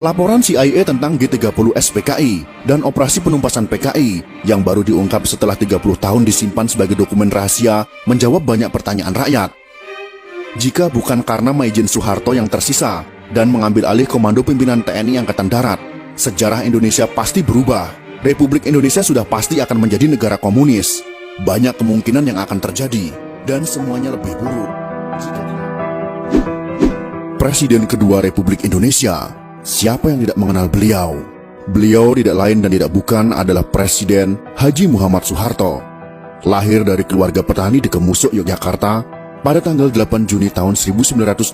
Laporan CIA tentang G30S PKI dan operasi penumpasan PKI yang baru diungkap setelah 30 tahun disimpan sebagai dokumen rahasia menjawab banyak pertanyaan rakyat. Jika bukan karena Maijen Soeharto yang tersisa dan mengambil alih komando pimpinan TNI Angkatan Darat, sejarah Indonesia pasti berubah. Republik Indonesia sudah pasti akan menjadi negara komunis. Banyak kemungkinan yang akan terjadi dan semuanya lebih buruk. Presiden kedua Republik Indonesia. Siapa yang tidak mengenal beliau? Beliau tidak lain dan tidak bukan adalah Presiden Haji Muhammad Soeharto. Lahir dari keluarga petani di Kemusuk, Yogyakarta pada tanggal 8 Juni tahun 1921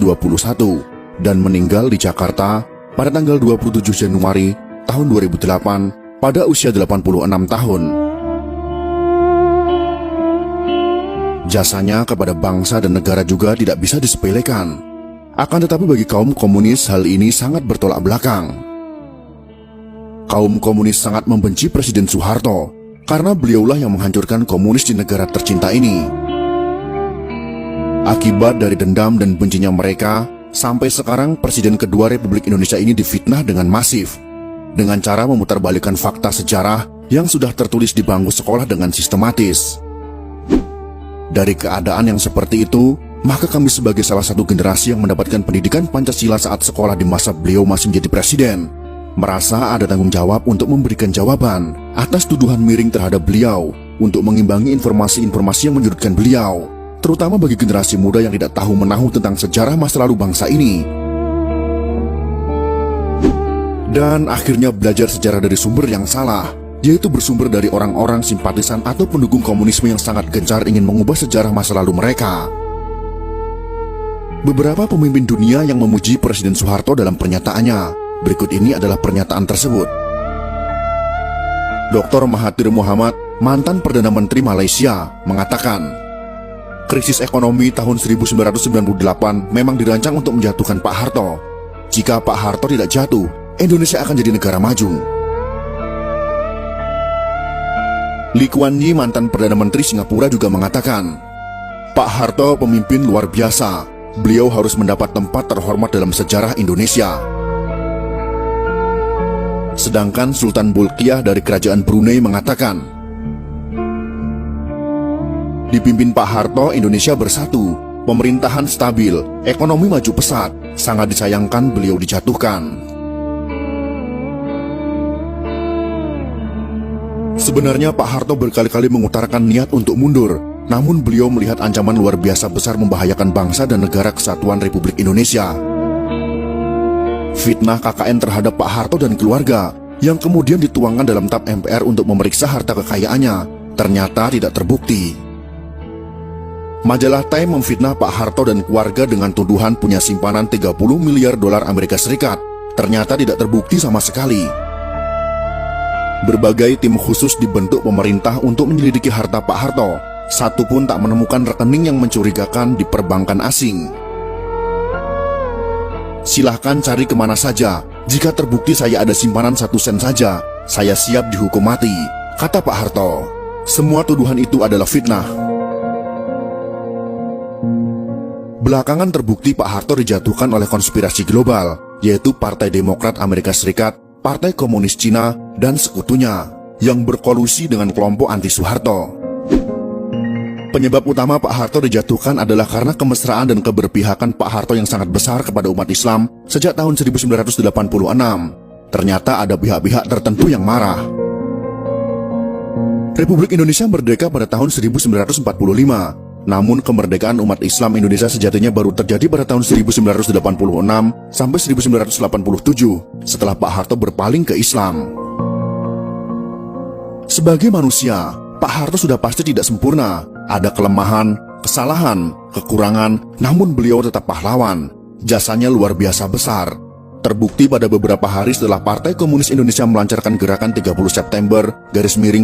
dan meninggal di Jakarta pada tanggal 27 Januari tahun 2008 pada usia 86 tahun. Jasanya kepada bangsa dan negara juga tidak bisa disepelekan. Akan tetapi bagi kaum komunis hal ini sangat bertolak belakang. Kaum komunis sangat membenci Presiden Soeharto karena beliaulah yang menghancurkan komunis di negara tercinta ini. Akibat dari dendam dan bencinya mereka, sampai sekarang Presiden kedua Republik Indonesia ini difitnah dengan masif, dengan cara memutarbalikkan fakta sejarah yang sudah tertulis di bangku sekolah dengan sistematis. Dari keadaan yang seperti itu, maka kami sebagai salah satu generasi yang mendapatkan pendidikan Pancasila saat sekolah di masa beliau masih menjadi presiden, merasa ada tanggung jawab untuk memberikan jawaban atas tuduhan miring terhadap beliau, untuk mengimbangi informasi-informasi yang menyudutkan beliau, terutama bagi generasi muda yang tidak tahu menahu tentang sejarah masa lalu bangsa ini. Dan akhirnya belajar sejarah dari sumber yang salah, yaitu bersumber dari orang-orang simpatisan atau pendukung komunisme yang sangat gencar ingin mengubah sejarah masa lalu mereka. Beberapa pemimpin dunia yang memuji Presiden Soeharto dalam pernyataannya. Berikut ini adalah pernyataan tersebut. Dr. Mahathir Mohamad, mantan Perdana Menteri Malaysia, mengatakan, krisis ekonomi tahun 1998 memang dirancang untuk menjatuhkan Pak Harto. Jika Pak Harto tidak jatuh, Indonesia akan jadi negara maju. Lee Kuan Yew, mantan Perdana Menteri Singapura, juga mengatakan, Pak Harto pemimpin luar biasa. Beliau harus mendapat tempat terhormat dalam sejarah Indonesia. Sedangkan Sultan Bolkiah dari Kerajaan Brunei mengatakan, dipimpin Pak Harto, Indonesia bersatu, pemerintahan stabil, ekonomi maju pesat, sangat disayangkan beliau dijatuhkan. Sebenarnya Pak Harto berkali-kali mengutarakan niat untuk mundur, namun beliau melihat ancaman luar biasa besar membahayakan bangsa dan negara kesatuan Republik Indonesia. Fitnah KKN terhadap Pak Harto dan keluarga yang kemudian dituangkan dalam TAP MPR untuk memeriksa harta kekayaannya ternyata tidak terbukti. Majalah Time memfitnah Pak Harto dan keluarga dengan tuduhan punya simpanan 30 miliar dolar Amerika Serikat. Ternyata tidak terbukti sama sekali. Berbagai tim khusus dibentuk pemerintah untuk menyelidiki harta Pak Harto. Satu pun tak menemukan rekening yang mencurigakan di perbankan asing. Silahkan cari kemana saja. Jika terbukti saya ada simpanan 1 sen saja, saya siap dihukum mati, kata Pak Harto. Semua tuduhan itu adalah fitnah. Belakangan terbukti Pak Harto dijatuhkan oleh konspirasi global, yaitu Partai Demokrat Amerika Serikat, Partai Komunis Cina, dan sekutunya, yang berkolusi dengan kelompok anti-Soeharto. Penyebab utama Pak Harto dijatuhkan adalah karena kemesraan dan keberpihakan Pak Harto yang sangat besar kepada umat Islam sejak tahun 1986. Ternyata ada pihak-pihak tertentu yang marah. Republik Indonesia merdeka pada tahun 1945. Namun kemerdekaan umat Islam Indonesia sejatinya baru terjadi pada tahun 1986 sampai 1987 setelah Pak Harto berpaling ke Islam. Sebagai manusia, Pak Harto sudah pasti tidak sempurna. Ada kelemahan, kesalahan, kekurangan, namun beliau tetap pahlawan. Jasanya luar biasa besar. Terbukti pada beberapa hari setelah Partai Komunis Indonesia melancarkan gerakan 30 September,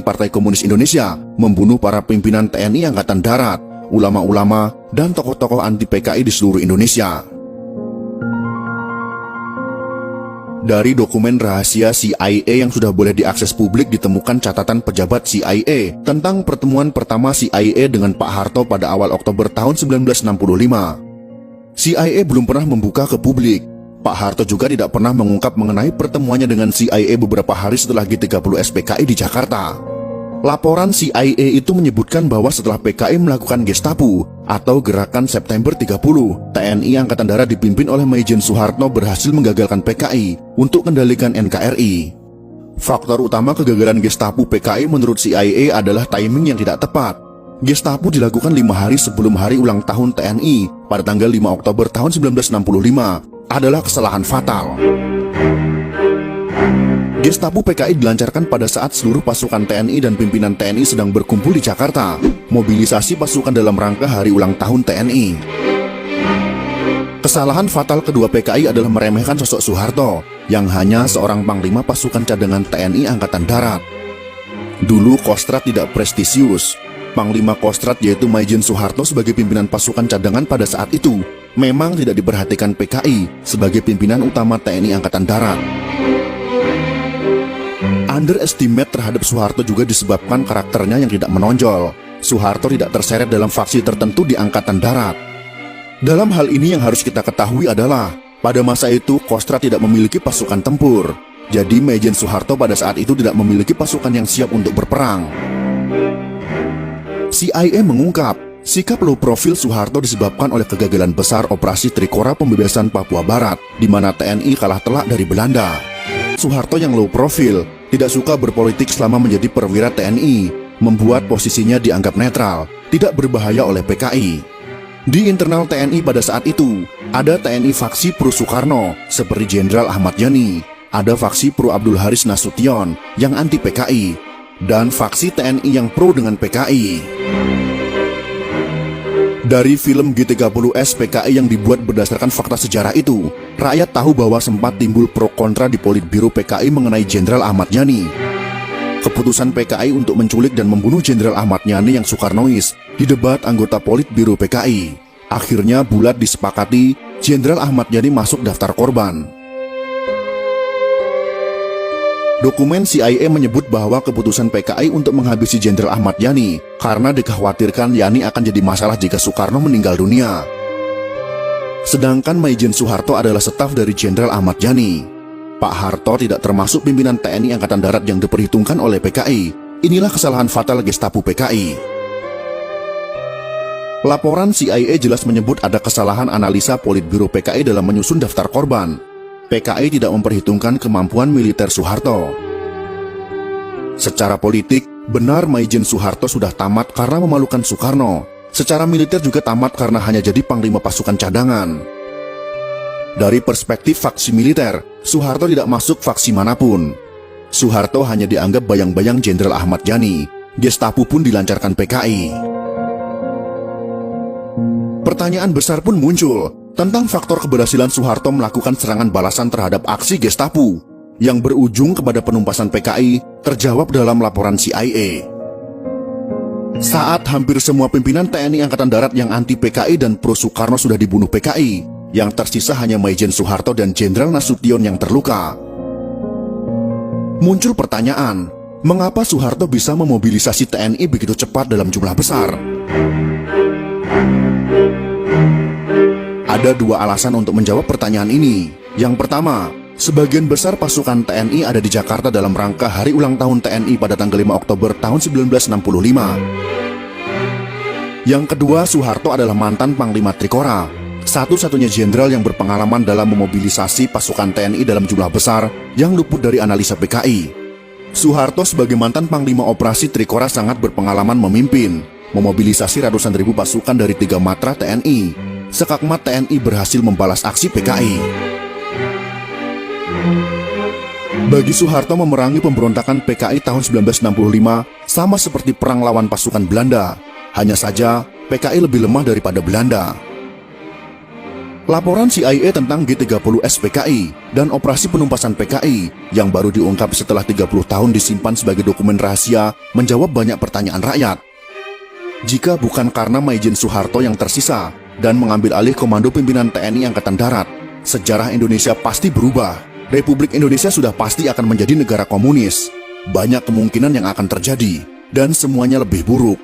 Partai Komunis Indonesia, membunuh para pimpinan TNI Angkatan Darat, ulama-ulama, dan tokoh-tokoh anti PKI di seluruh Indonesia. Dari dokumen rahasia CIA yang sudah boleh diakses publik ditemukan catatan pejabat CIA tentang pertemuan pertama CIA dengan Pak Harto pada awal Oktober tahun 1965. CIA belum pernah membuka ke publik. Pak Harto juga tidak pernah mengungkap mengenai pertemuannya dengan CIA beberapa hari setelah G30 SPKI di Jakarta. Laporan CIA itu menyebutkan bahwa setelah PKI melakukan Gestapo atau Gerakan September 30, TNI Angkatan Darat dipimpin oleh Maijen Soeharto berhasil menggagalkan PKI untuk kendalikan NKRI. Faktor utama kegagalan Gestapo PKI menurut CIA adalah timing yang tidak tepat. Gestapo dilakukan 5 hari sebelum hari ulang tahun TNI pada tanggal 5 Oktober tahun 1965 adalah kesalahan fatal. Gestapo PKI dilancarkan pada saat seluruh pasukan TNI dan pimpinan TNI sedang berkumpul di Jakarta, mobilisasi pasukan dalam rangka hari ulang tahun TNI. Kesalahan fatal kedua PKI adalah meremehkan sosok Soeharto, yang hanya seorang panglima pasukan cadangan TNI Angkatan Darat. Dulu Kostrad tidak prestisius. Panglima Kostrad yaitu Maijen Soeharto sebagai pimpinan pasukan cadangan pada saat itu memang tidak diperhatikan PKI sebagai pimpinan utama TNI Angkatan Darat. Underestimate terhadap Soeharto juga disebabkan karakternya yang tidak menonjol. Soeharto tidak terseret dalam faksi tertentu di Angkatan Darat. Dalam hal ini yang harus kita ketahui adalah, pada masa itu Kostrad tidak memiliki pasukan tempur. Jadi Maijen Soeharto pada saat itu tidak memiliki pasukan yang siap untuk berperang. CIA mengungkap, sikap low profil Soeharto disebabkan oleh kegagalan besar operasi Trikora pembebasan Papua Barat, di mana TNI kalah telak dari Belanda. Soeharto yang low profil, tidak suka berpolitik selama menjadi perwira TNI, membuat posisinya dianggap netral, tidak berbahaya oleh PKI. Di internal TNI pada saat itu, ada TNI faksi pro Soekarno, seperti Jenderal Ahmad Yani, ada faksi pro Abdul Haris Nasution, yang anti PKI, dan faksi TNI yang pro dengan PKI. Dari film G30S PKI yang dibuat berdasarkan fakta sejarah itu, rakyat tahu bahwa sempat timbul pro kontra di Politbiro PKI mengenai Jenderal Ahmad Yani. Keputusan PKI untuk menculik dan membunuh Jenderal Ahmad Yani yang Soekarnois didebat anggota Politbiro PKI. Akhirnya bulat disepakati Jenderal Ahmad Yani masuk daftar korban. Dokumen CIA menyebut bahwa keputusan PKI untuk menghabisi Jenderal Ahmad Yani karena dikhawatirkan Yani akan jadi masalah jika Soekarno meninggal dunia. Sedangkan Maijen Soeharto adalah staf dari Jenderal Ahmad Yani. Pak Harto tidak termasuk pimpinan TNI Angkatan Darat yang diperhitungkan oleh PKI. Inilah kesalahan fatal Gestapo PKI. Laporan CIA jelas menyebut ada kesalahan analisa Politbiro PKI dalam menyusun daftar korban. PKI tidak memperhitungkan kemampuan militer Soeharto. Secara politik, benar Maijen Soeharto sudah tamat karena memalukan Soekarno. Secara militer juga tamat karena hanya jadi panglima pasukan cadangan. Dari perspektif faksi militer, Soeharto tidak masuk faksi manapun. Soeharto hanya dianggap bayang-bayang Jenderal Ahmad Yani. Gestapo pun dilancarkan PKI. Pertanyaan besar pun muncul tentang faktor keberhasilan Soeharto melakukan serangan balasan terhadap aksi Gestapo yang berujung kepada penumpasan PKI terjawab dalam laporan CIA. Saat hampir semua pimpinan TNI Angkatan Darat yang anti PKI dan pro Soekarno sudah dibunuh PKI, yang tersisa hanya Maijen Soeharto dan Jenderal Nasution yang terluka. Muncul pertanyaan, mengapa Soeharto bisa memobilisasi TNI begitu cepat dalam jumlah besar? Ada dua alasan untuk menjawab pertanyaan ini. Yang pertama, sebagian besar pasukan TNI ada di Jakarta dalam rangka hari ulang tahun TNI pada tanggal 5 Oktober tahun 1965. Yang kedua, Soeharto adalah mantan Panglima Trikora, satu-satunya jenderal yang berpengalaman dalam memobilisasi pasukan TNI dalam jumlah besar yang luput dari analisa PKI. Soeharto sebagai mantan Panglima Operasi Trikora sangat berpengalaman memimpin, memobilisasi ratusan ribu pasukan dari 3 matra TNI. Sekakmat TNI berhasil membalas aksi PKI. Bagi Soeharto memerangi pemberontakan PKI tahun 1965 sama seperti perang lawan pasukan Belanda. Hanya saja PKI lebih lemah daripada Belanda. Laporan CIA tentang G30S PKI dan operasi penumpasan PKI yang baru diungkap setelah 30 tahun disimpan sebagai dokumen rahasia menjawab banyak pertanyaan rakyat. Jika bukan karena Maijen Soeharto yang tersisa dan mengambil alih komando pimpinan TNI Angkatan Darat, sejarah Indonesia pasti berubah. Republik Indonesia sudah pasti akan menjadi negara komunis. Banyak kemungkinan yang akan terjadi, dan semuanya lebih buruk.